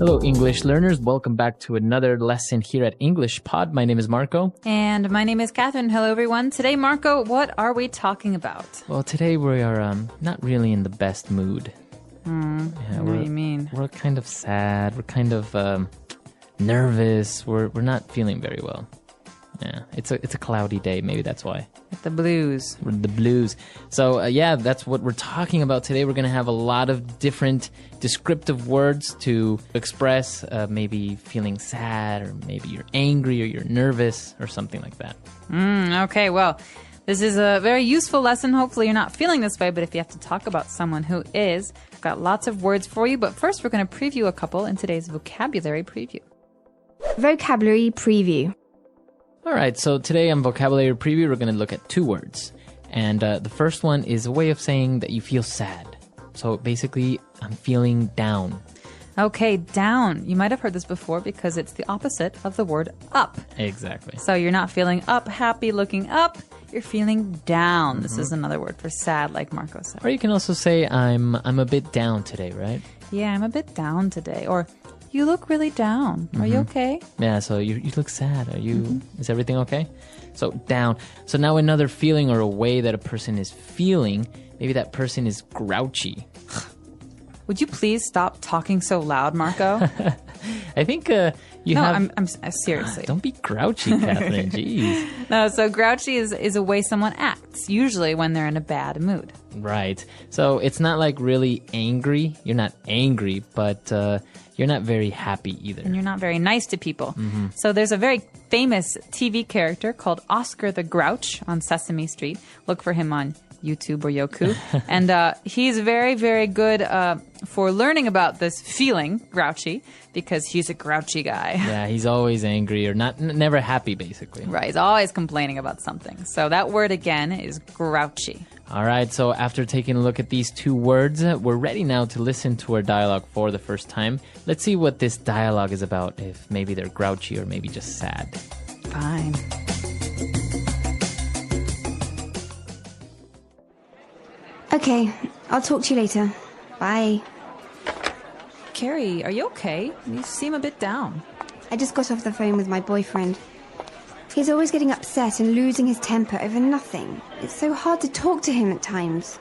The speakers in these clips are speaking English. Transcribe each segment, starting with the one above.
Hello, English learners. Welcome back to another lesson here at English Pod. My name is Marco. And my name is Catherine. Hello, everyone. Today, Marco, what are we talking about? Well, today we are not really in the best mood. What do you mean? We're kind of sad. We're kind of nervous. We're not feeling very well. Yeah, it's a cloudy day. Maybe that's why. The blues. The blues. So, that's what we're talking about today. We're going to have a lot of different descriptive words to express maybe feeling sad, or maybe you're angry, or you're nervous, or something like that. Okay, well, this is a very useful lesson. Hopefully you're not feeling this way, but if you have to talk about someone who is, I've got lots of words for you. But first, we're going to preview a couple in today's vocabulary preview. Vocabulary preview. All right, so today on Vocabulary Preview, we're going to look at two words. And the first one is a way of saying that you feel sad. So basically, I'm feeling down. Okay, down. You might have heard this before because it's the opposite of the word up. Exactly. So you're not feeling up, happy, looking up. You're feeling down. This is another word for sad, like Marco said. Or you can also say, I'm a bit down today, right? Yeah, I'm a bit down today. Or, you look really down. Are you okay? Yeah, so you look sad. Are you? Is everything okay? So down. So now another feeling or a way that a person is feeling, maybe that person is grouchy. Would you please stop talking so loud, Marco? I think you have... I'm seriously. Don't be grouchy, Catherine. Jeez. No, so grouchy is a way someone acts, usually when they're in a bad mood. Right. So it's not like really angry. You're not angry, but you're not very happy either. And you're not very nice to people. So there's a very famous TV character called Oscar the Grouch on Sesame Street. Look for him on YouTube or Yoku. And he's very, very good for learning about this feeling, grouchy, because he's a grouchy guy. Yeah, he's always angry or never happy, basically. Right, he's always complaining about something. So that word again is grouchy. All right, so after taking a look at these two words, we're ready now to listen to our dialogue for the first time. Let's see what this dialogue is about, if maybe they're grouchy or maybe just sad. Fine. Okay, I'll talk to you later. Bye. Carrie, are you okay? You seem a bit down. I just got off the phone with my boyfriend. He's always getting upset and losing his temper over nothing. It's so hard to talk to him at times.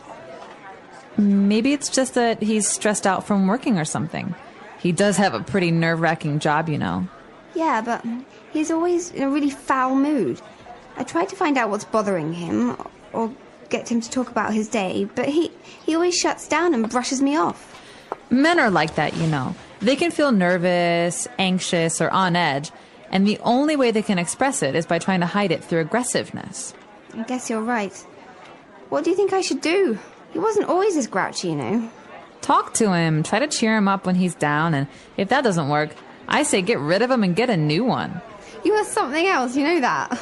Maybe it's just that he's stressed out from working or something. He does have a pretty nerve-wracking job, you know. Yeah, but he's always in a really foul mood. I tried to find out what's bothering him or get him to talk about his day, but he always shuts down and brushes me off. Men are like that, you know. They can feel nervous, anxious, or on edge, and the only way they can express it is by trying to hide it through aggressiveness. I guess you're right. What do you think I should do? He wasn't always as grouchy, you know. Talk to him, try to cheer him up when he's down, and if that doesn't work, I say get rid of him and get a new one. You are something else, you know that.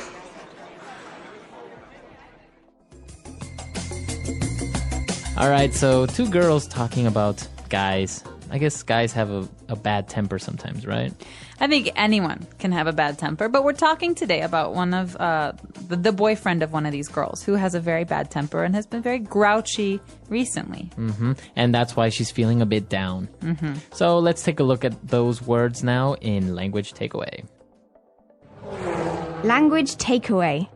All right, so two girls talking about guys. I guess guys have a bad temper sometimes, right? I think anyone can have a bad temper, but we're talking today about one of the boyfriend of one of these girls who has a very bad temper and has been very grouchy recently. And that's why she's feeling a bit down. So let's take a look at those words now in Language Takeaway. Language takeaway.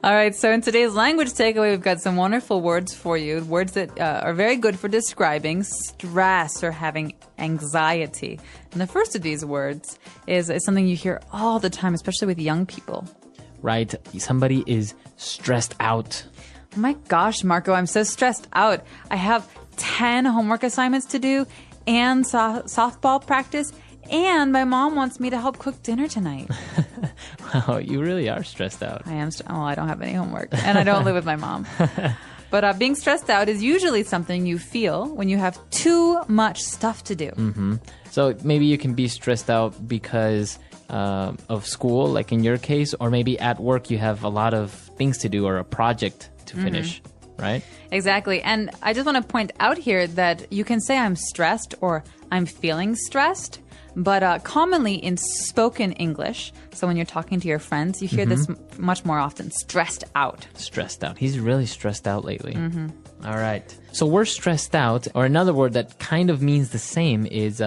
All right, so in today's language takeaway, we've got some wonderful words for you. Words that are very good for describing stress or having anxiety. And the first of these words is something you hear all the time, especially with young people. Right, somebody is stressed out. Oh my gosh, Marco, I'm so stressed out. I have 10 homework assignments to do and softball practice, and my mom wants me to help cook dinner tonight. Wow, you really are stressed out. I am. I don't have any homework, and I don't live with my mom. But being stressed out is usually something you feel when you have too much stuff to do. So maybe you can be stressed out because of school, like in your case, or maybe at work you have a lot of things to do or a project to finish, right? Exactly. And I just want to point out here that you can say I'm stressed or I'm feeling stressed. But commonly in spoken English, so when you're talking to your friends, you hear this much more often, stressed out. Stressed out. He's really stressed out lately. All right. So we're stressed out, or another word that kind of means the same is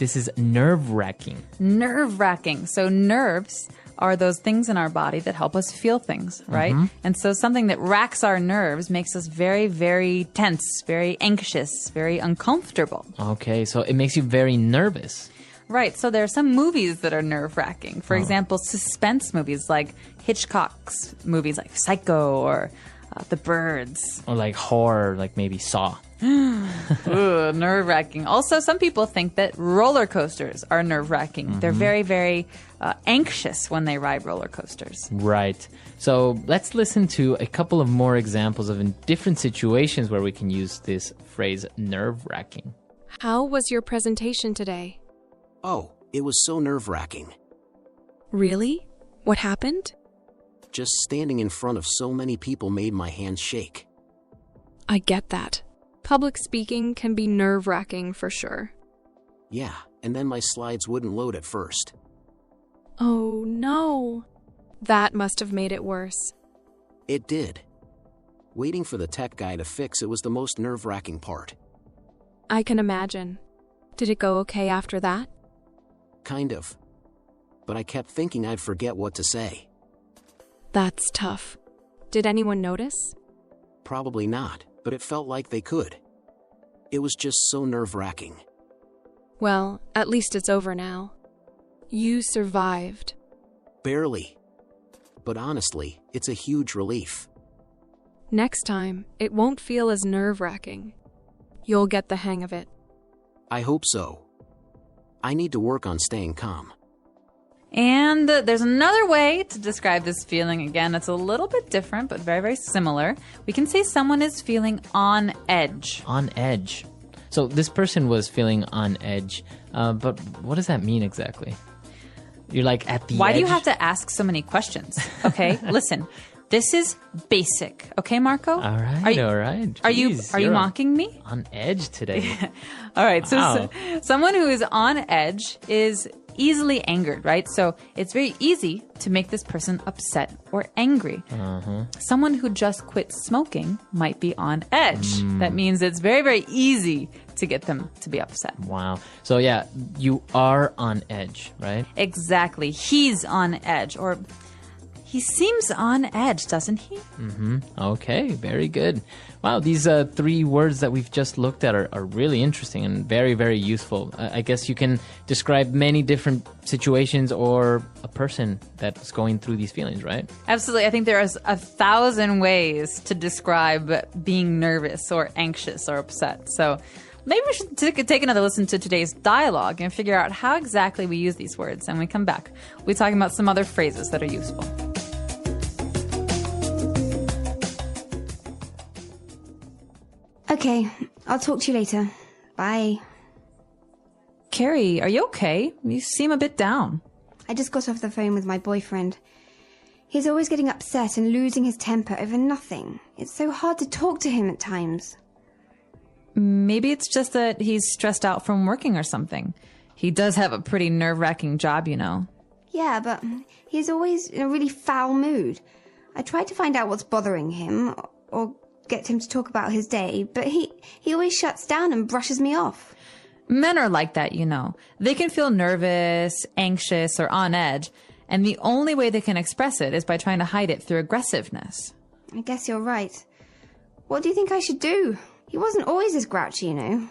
this is nerve-wracking. Nerve-wracking. So nerves are those things in our body that help us feel things, right? And so something that racks our nerves makes us very, very tense, very anxious, very uncomfortable. Okay, so it makes you very nervous. Right. So there are some movies that are nerve-wracking. For example, suspense movies like Hitchcock's movies like Psycho or The Birds. Or like horror, like maybe Saw. Ooh, nerve-wracking. Also, some people think that roller coasters are nerve-wracking. They're very, very anxious when they ride roller coasters. Right. So let's listen to a couple of more examples of in different situations where we can use this phrase nerve-wracking. How was your presentation today? Oh, it was so nerve-wracking. Really? What happened? Just standing in front of so many people made my hands shake. I get that. Public speaking can be nerve-wracking for sure. Yeah, and then my slides wouldn't load at first. Oh, no. That must have made it worse. It did. Waiting for the tech guy to fix it was the most nerve-wracking part. I can imagine. Did it go okay after that? Kind of. But I kept thinking I'd forget what to say. That's tough. Did anyone notice? Probably not, but it felt like they could. It was just so nerve-wracking. Well, at least it's over now. You survived. Barely. But honestly, it's a huge relief. Next time, it won't feel as nerve-wracking. You'll get the hang of it. I hope so. I need to work on staying calm. And there's another way to describe this feeling. Again, it's a little bit different, but very, very similar. We can say someone is feeling on edge. On edge. So this person was feeling on edge, but what does that mean exactly? You're like at the edge? Why do you have to ask so many questions? Okay, listen. This is basic. Okay, Marco? All right, all right. Are you Jeez, mocking me? On edge today. All right, Wow. so someone who is on edge is easily angered, right? So it's very easy to make this person upset or angry. Someone who just quit smoking might be on edge. That means it's very, very easy to get them to be upset. Wow. So yeah, you are on edge, right? Exactly. He's on edge, or he seems on edge, doesn't he? Okay, very good. Wow, these three words that we've just looked at are really interesting and very, very useful. I guess you can describe many different situations or a person that's going through these feelings, right? Absolutely. I think there is 1,000 ways to describe being nervous or anxious or upset. So maybe we should take another listen to today's dialogue and figure out how exactly we use these words. And when we come back, we'll be talking about some other phrases that are useful. Okay, I'll talk to you later. Bye. Carrie, are you okay? You seem a bit down. I just got off the phone with my boyfriend. He's always getting upset and losing his temper over nothing. It's so hard to talk to him at times. Maybe it's just that he's stressed out from working or something. He does have a pretty nerve-wracking job, you know. Yeah, but he's always in a really foul mood. I tried to find out what's bothering him or get him to talk about his day, but he always shuts down and brushes me off. Men are like that, you know. They can feel nervous, anxious, or on edge, and the only way they can express it is by trying to hide it through aggressiveness. I guess you're right. What do you think I should do? He wasn't always this grouchy, you know.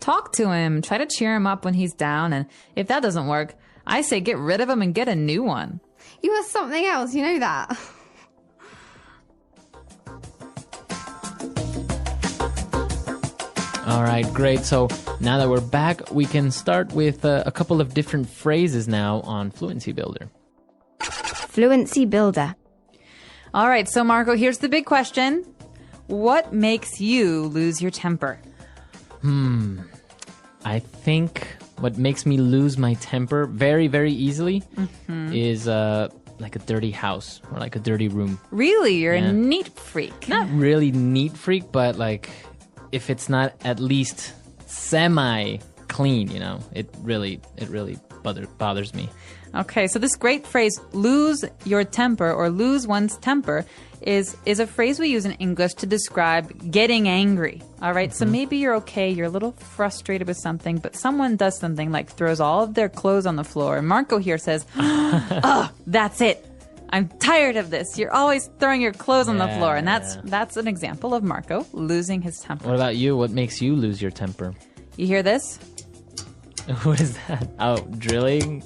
Talk to him, try to cheer him up when he's down, and if that doesn't work, I say get rid of him and get a new one. You are something else, you know that. All right, great. So now that we're back, we can start with a couple of different phrases now on Fluency Builder. Fluency Builder. All right, so Marco, here's the big question. What makes you lose your temper? I think what makes me lose my temper very, very easily is like a dirty house or like a dirty room. Really? You're a neat freak. Not really neat freak, but like if it's not at least semi-clean, you know, it really bothers me. Okay, so this great phrase, lose your temper or lose one's temper, is a phrase we use in English to describe getting angry. All right? So maybe you're okay, you're a little frustrated with something, but someone does something like throws all of their clothes on the floor. And Marco here says, oh, that's it. I'm tired of this. You're always throwing your clothes on the floor. And that's an example of Marco losing his temper. What about you? What makes you lose your temper? You hear this? What is that? Oh, drilling?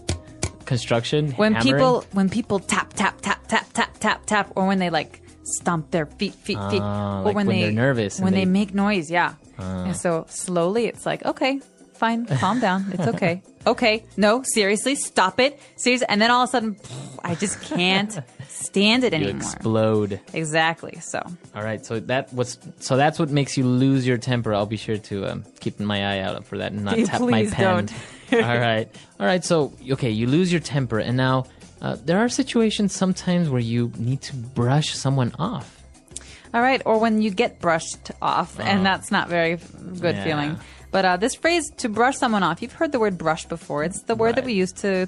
Construction? When hammering? people tap, tap, tap, tap, tap, tap, tap, or when they like stomp their feet, or like when they're nervous. When they make noise, And so slowly it's like, okay, fine, calm down. It's okay. Okay, no, seriously, stop it. Seriously. And then all of a sudden, I just can't stand it anymore. You explode. Exactly. So. All right. So that's what makes you lose your temper. I'll be sure to keep my eye out for that and not tap my pen. Don't. All right. So, okay, you lose your temper. And now there are situations sometimes where you need to brush someone off. All right. Or when you get brushed off, and that's not very good feeling. But this phrase, to brush someone off, you've heard the word brush before. It's the word that we use to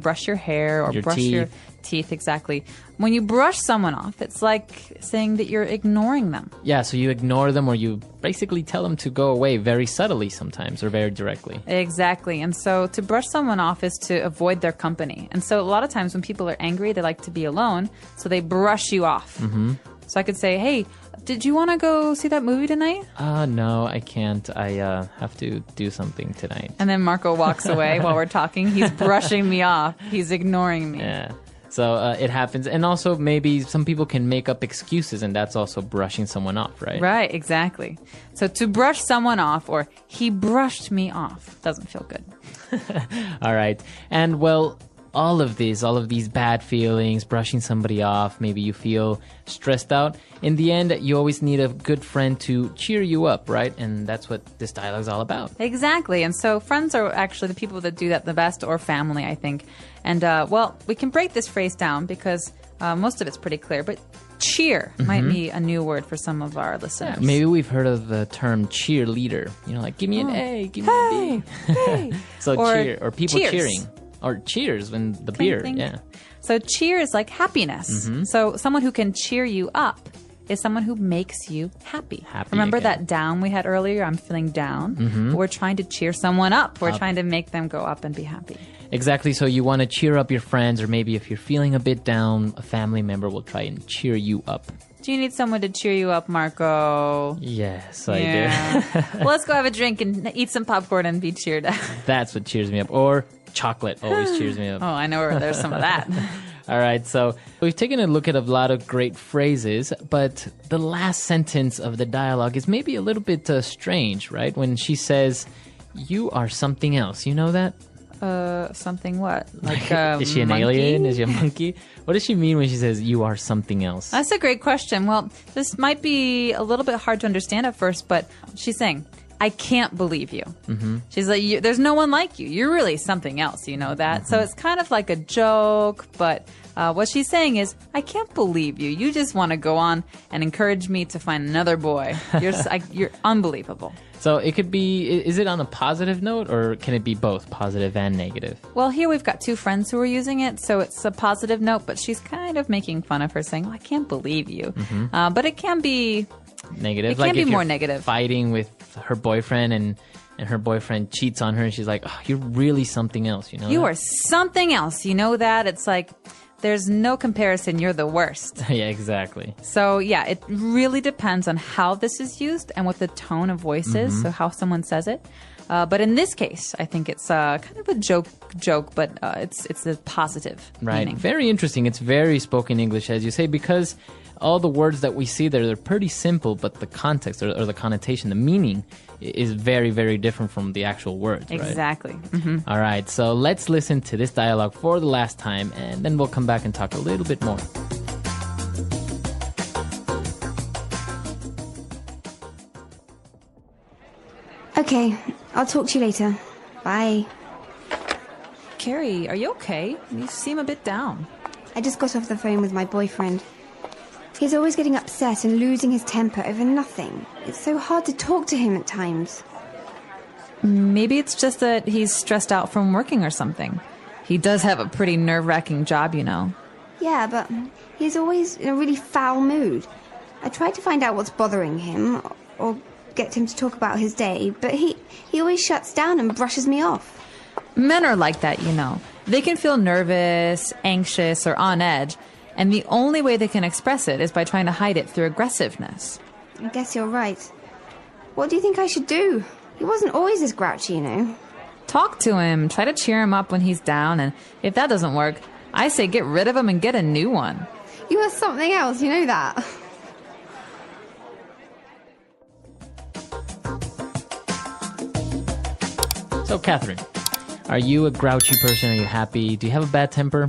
brush your hair or brush your teeth. Exactly. When you brush someone off, it's like saying that you're ignoring them. Yeah, so you ignore them or you basically tell them to go away very subtly sometimes or very directly. Exactly. And so to brush someone off is to avoid their company. And so a lot of times when people are angry, they like to be alone. So they brush you off. Mm-hmm. So I could say, hey, did you want to go see that movie tonight? No, I can't. I have to do something tonight. And then Marco walks away while we're talking. He's brushing me off. He's ignoring me. Yeah. So it happens. And also maybe some people can make up excuses, and that's also brushing someone off, right? Right, exactly. So to brush someone off or he brushed me off doesn't feel good. All right. And well, all of these bad feelings, brushing somebody off, maybe you feel stressed out. In the end, you always need a good friend to cheer you up, right? And that's what this dialogue is all about. Exactly. And so friends are actually the people that do that the best, or family, I think. And, we can break this phrase down because most of it's pretty clear. But cheer might be a new word for some of our listeners. Yeah, maybe we've heard of the term cheerleader. Like, give me an A, give me a B. Hey. So cheer, or people cheers. Cheering. Or cheers when the beer, yeah. So cheer is like happiness. Mm-hmm. So someone who can cheer you up is someone who makes you happy. Remember that down we had earlier? I'm feeling down. Mm-hmm. We're trying to cheer someone up. We're trying to make them go up and be happy. Exactly. So you want to cheer up your friends, or maybe if you're feeling a bit down, a family member will try and cheer you up. Do you need someone to cheer you up, Marco? Yes, I do. Well, let's go have a drink and eat some popcorn and be cheered up. That's what cheers me up. Or chocolate always cheers me up. Oh, I know where there's some of that. All right, so we've taken a look at a lot of great phrases, but the last sentence of the dialogue is maybe a little bit strange, right? When she says, "You are something else." You know that? Something what? Like is she an monkey? alien? Is she a monkey? What does she mean when she says, "You are something else"? That's a great question. Well, this might be a little bit hard to understand at first, but she's saying, I can't believe you. Mm-hmm. She's like, there's no one like you. You're really something else, you know that? Mm-hmm. So it's kind of like a joke, but what she's saying is, I can't believe you. You just want to go on and encourage me to find another boy. You're unbelievable. So it could be, is it on a positive note, or can it be both positive and negative? Well, here we've got two friends who are using it, so it's a positive note, but she's kind of making fun of her, saying, I can't believe you. Mm-hmm. But it can be negative. It can be more negative. Fighting with her boyfriend and her boyfriend cheats on her and she's like, oh, you're really something else, you know? You are something else, you know that? It's like, there's no comparison, you're the worst. Yeah, exactly. So yeah, it really depends on how this is used and what the tone of voice is, so how someone says it. But in this case, I think it's kind of a joke, but it's a positive meaning. Very interesting. It's very spoken English, as you say, because all the words that we see there, they're pretty simple, but the context or the connotation, the meaning is very, very different from the actual words, right? Exactly. Mm-hmm. All right, so let's listen to this dialogue for the last time, and then we'll come back and talk a little bit more. Okay, I'll talk to you later. Bye. Carrie, are you okay? You seem a bit down. I just got off the phone with my boyfriend. He's always getting upset and losing his temper over nothing. It's so hard to talk to him at times. Maybe it's just that he's stressed out from working or something. He does have a pretty nerve-wracking job, you know. Yeah, but he's always in a really foul mood. I tried to find out what's bothering him, or get him to talk about his day, but he always shuts down and brushes me off. Men are like that, you know. They can feel nervous, anxious, or on edge, and the only way they can express it is by trying to hide it through aggressiveness. I guess you're right. What do you think I should do? He wasn't always this grouchy, you know. Talk to him, try to cheer him up when he's down, and if that doesn't work, I say get rid of him and get a new one. You are something else, you know that. So, Catherine, are you a grouchy person? Are you happy? Do you have a bad temper?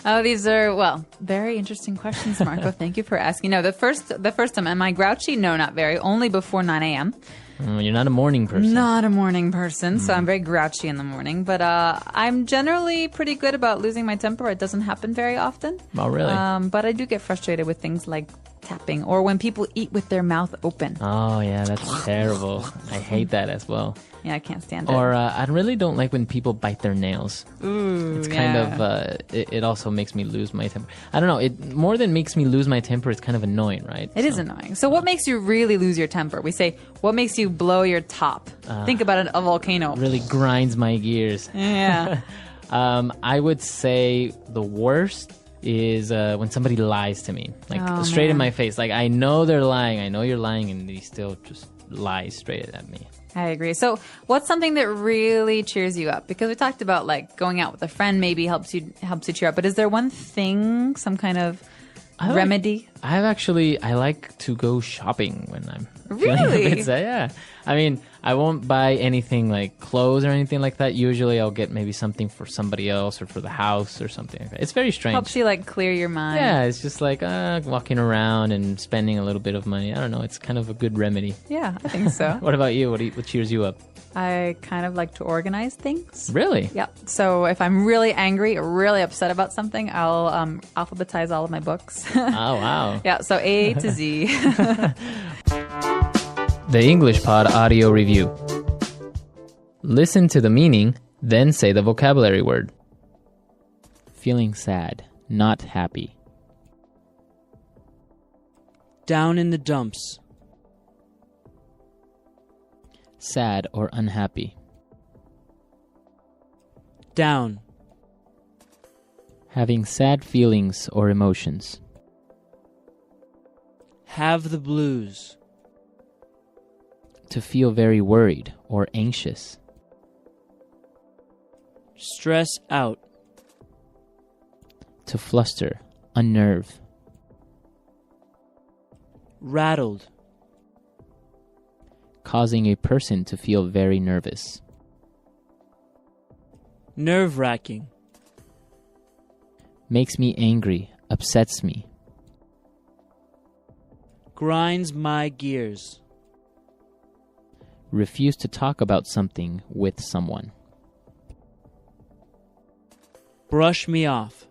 Oh, these are, well, very interesting questions, Marco. Thank you for asking. No, the first time, am I grouchy? No, not very. Only before 9 a.m. You're not a morning person. Not a morning person, so I'm very grouchy in the morning. But I'm generally pretty good about losing my temper. It doesn't happen very often. Oh, really? But I do get frustrated with things like tapping or when people eat with their mouth open. Oh, yeah, that's terrible. I hate that as well. Yeah, I can't stand it. Or I really don't like when people bite their nails. Ooh, it's kind of, it also makes me lose my temper. I don't know, it more than makes me lose my temper, it's kind of annoying, right? It is annoying. So what makes you really lose your temper? We say, what makes you blow your top? Think about a volcano. Really grinds my gears. Yeah. I would say the worst is when somebody lies to me, like straight in my face. Like, I know they're lying, I know you're lying, and they still just lie straight at me. I agree. So what's something that really cheers you up? Because we talked about like going out with a friend maybe helps you cheer up. But is there one thing, some kind of remedy? I like to go shopping when I'm really feeling a bit sad. Yeah. I mean, I won't buy anything like clothes or anything like that. Usually I'll get maybe something for somebody else or for the house or something like that. It's very strange. Helps you like clear your mind. Yeah, it's just like walking around and spending a little bit of money. I don't know. It's kind of a good remedy. Yeah, I think so. What about you? What cheers you up? I kind of like to organize things. Really? Yeah. So if I'm really angry or really upset about something, I'll alphabetize all of my books. Oh, wow. Yeah, so A to Z. The English Pod Audio Review. Listen to the meaning, then say the vocabulary word. Feeling sad, not happy. Down in the dumps. Sad or unhappy. Down. Having sad feelings or emotions. Have the blues. To feel very worried or anxious. Stress out. To fluster, unnerve. Rattled. Causing a person to feel very nervous. Nerve-wracking. Makes me angry, upsets me. Grinds my gears. Refuse to talk about something with someone. Brush me off.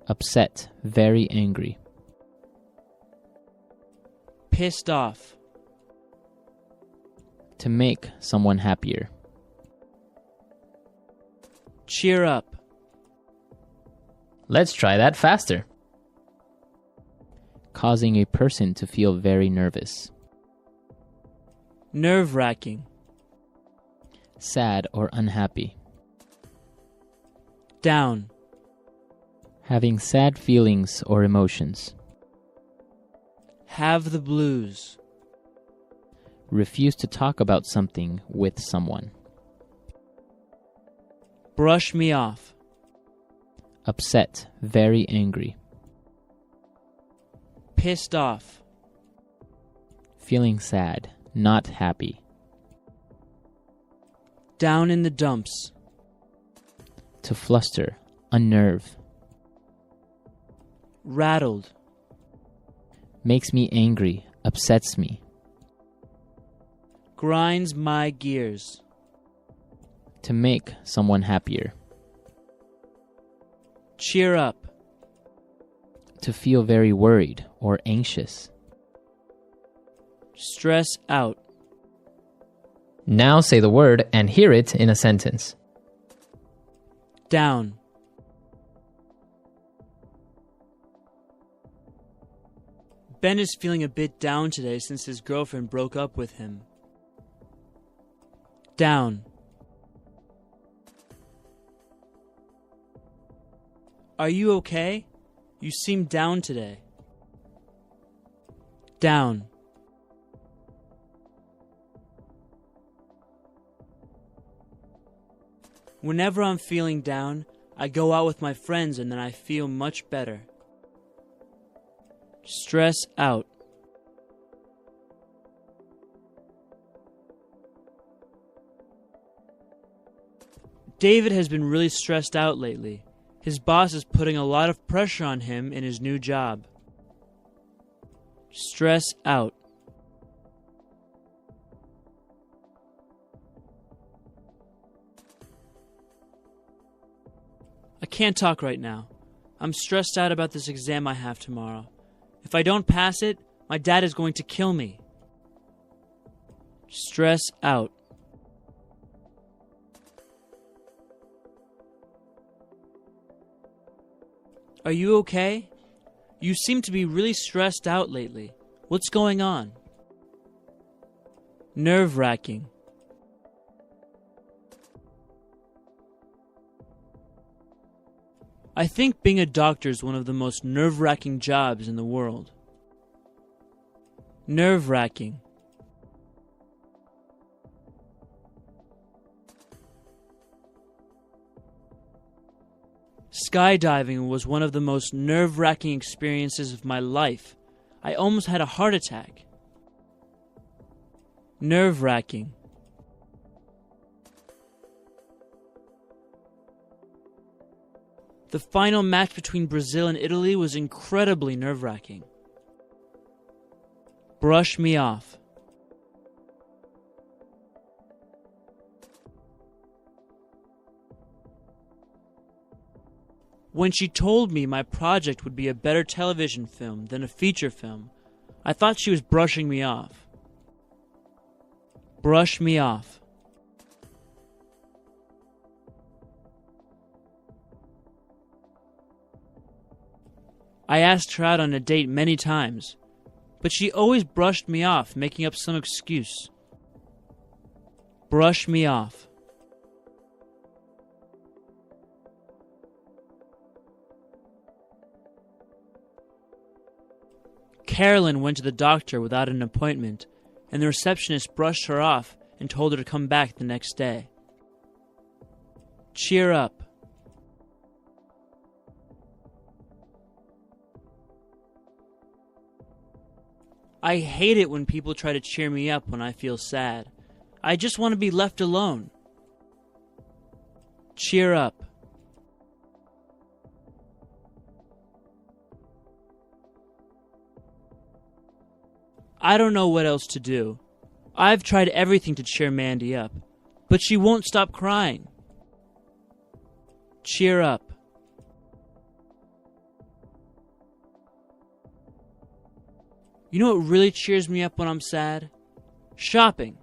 Upset, very angry. Pissed off. To make someone happier. Cheer up. Let's try that faster. Causing a person to feel very nervous. Nerve-wracking. Sad or unhappy. Down. Having sad feelings or emotions. Have the blues. Refuse to talk about something with someone. Brush me off. Upset, very angry. Pissed off. Feeling sad, not happy. Down in the dumps. To fluster, unnerve. Rattled. Makes me angry, upsets me. Grinds my gears. To make someone happier. Cheer up. To feel very worried or anxious. Stress out. Now say the word and hear it in a sentence. Down. Ben is feeling a bit down today since his girlfriend broke up with him. Down. Are you okay? You seem down today. Down. Whenever I'm feeling down, I go out with my friends and then I feel much better. Stress out. David has been really stressed out lately. His boss is putting a lot of pressure on him in his new job. Stress out. I can't talk right now. I'm stressed out about this exam I have tomorrow. If I don't pass it, my dad is going to kill me. Stress out. Are you okay? You seem to be really stressed out lately. What's going on? Nerve-wracking. I think being a doctor is one of the most nerve-wracking jobs in the world. Nerve-wracking. Skydiving was one of the most nerve-wracking experiences of my life. I almost had a heart attack. Nerve-wracking. The final match between Brazil and Italy was incredibly nerve-wracking. Brush me off. When she told me my project would be a better television film than a feature film, I thought she was brushing me off. Brush me off. I asked her out on a date many times, but she always brushed me off, making up some excuse. Brush me off. Carolyn went to the doctor without an appointment, and the receptionist brushed her off and told her to come back the next day. Cheer up. I hate it when people try to cheer me up when I feel sad. I just want to be left alone. Cheer up. I don't know what else to do. I've tried everything to cheer Mandy up, but she won't stop crying. Cheer up. You know what really cheers me up when I'm sad? Shopping.